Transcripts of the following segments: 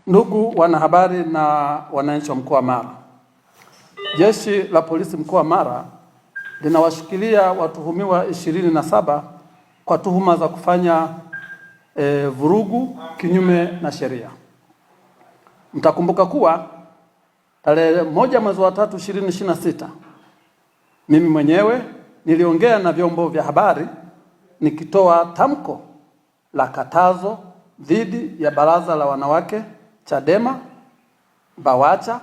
Ndugu wanahabari na wananchi wa mkoa wa Mara, Jeshi la Polisi mkoa wa Mara linawashikilia watuhumiwa 27 kwa tuhuma za kufanya vurugu kinyume na sheria. Mtakumbuka kuwa tarehe 1 mwezi wa 3 2026 mimi mwenyewe niliongea na vyombo vya habari nikitoa tamko la katazo dhidi ya Baraza la Wanawake Chadema BAWACHA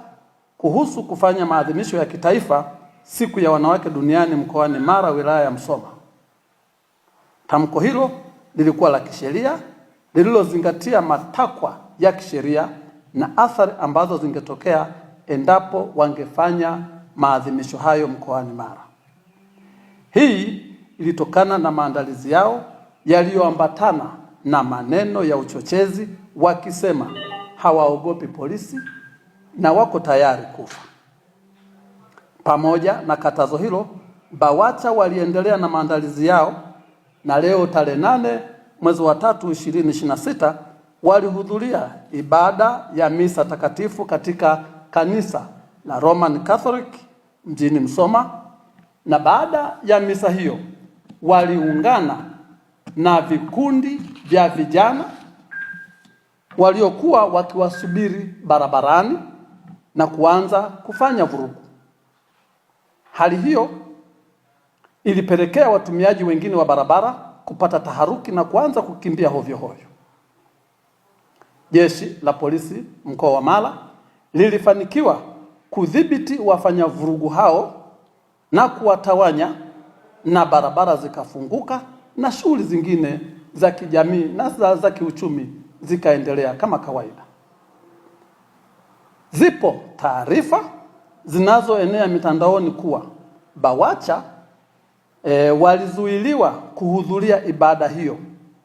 kuhusu kufanya maadhimisho ya kitaifa siku ya wanawake duniani mkoani Mara, wilaya ya Msoma. Tamko hilo lilikuwa la kisheria lililozingatia matakwa ya kisheria na athari ambazo zingetokea endapo wangefanya maadhimisho hayo mkoani Mara. Hii ilitokana na maandalizi yao yaliyoambatana na maneno ya uchochezi wakisema hawaogopi polisi na wako tayari kufa. Pamoja na katazo hilo, BAWACHA waliendelea na maandalizi yao na leo tarehe 8 mwezi wa 3 2026 walihudhuria ibada ya misa takatifu katika kanisa la Roman Catholic mjini Msoma, na baada ya misa hiyo waliungana na vikundi vya vijana waliokuwa wakiwasubiri barabarani na kuanza kufanya vurugu. Hali hiyo ilipelekea watumiaji wengine wa barabara kupata taharuki na kuanza kukimbia hovyo hovyo. Jeshi la Polisi mkoa wa Mara lilifanikiwa kudhibiti wafanya vurugu hao na kuwatawanya, na barabara zikafunguka na shughuli zingine za kijamii na za kiuchumi zikaendelea kama kawaida. Zipo taarifa zinazoenea mitandaoni kuwa BAWACHA walizuiliwa kuhudhuria ibada hiyo,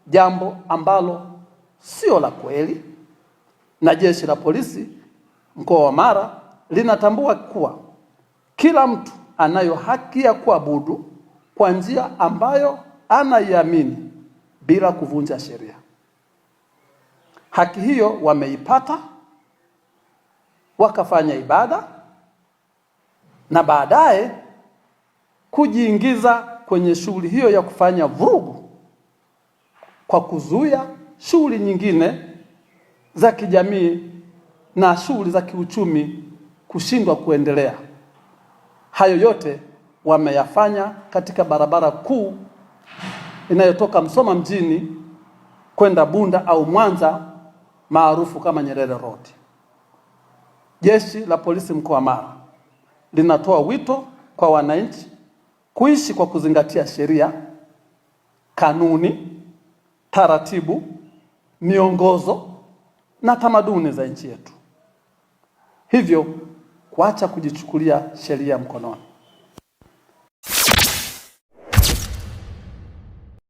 jambo ambalo sio la kweli, na Jeshi la Polisi mkoa wa Mara linatambua kuwa kila mtu anayo haki ya kuabudu kwa njia ambayo anaiamini bila kuvunja sheria. Haki hiyo wameipata, wakafanya ibada na baadaye kujiingiza kwenye shughuli hiyo ya kufanya vurugu kwa kuzuia shughuli nyingine za kijamii na shughuli za kiuchumi kushindwa kuendelea. Hayo yote wameyafanya katika barabara kuu inayotoka Msoma mjini kwenda Bunda au Mwanza maarufu kama Nyerere Road. Jeshi la Polisi mkoa wa Mara linatoa wito kwa wananchi kuishi kwa kuzingatia sheria, kanuni, taratibu, miongozo na tamaduni za nchi yetu. Hivyo kuacha kujichukulia sheria mkononi.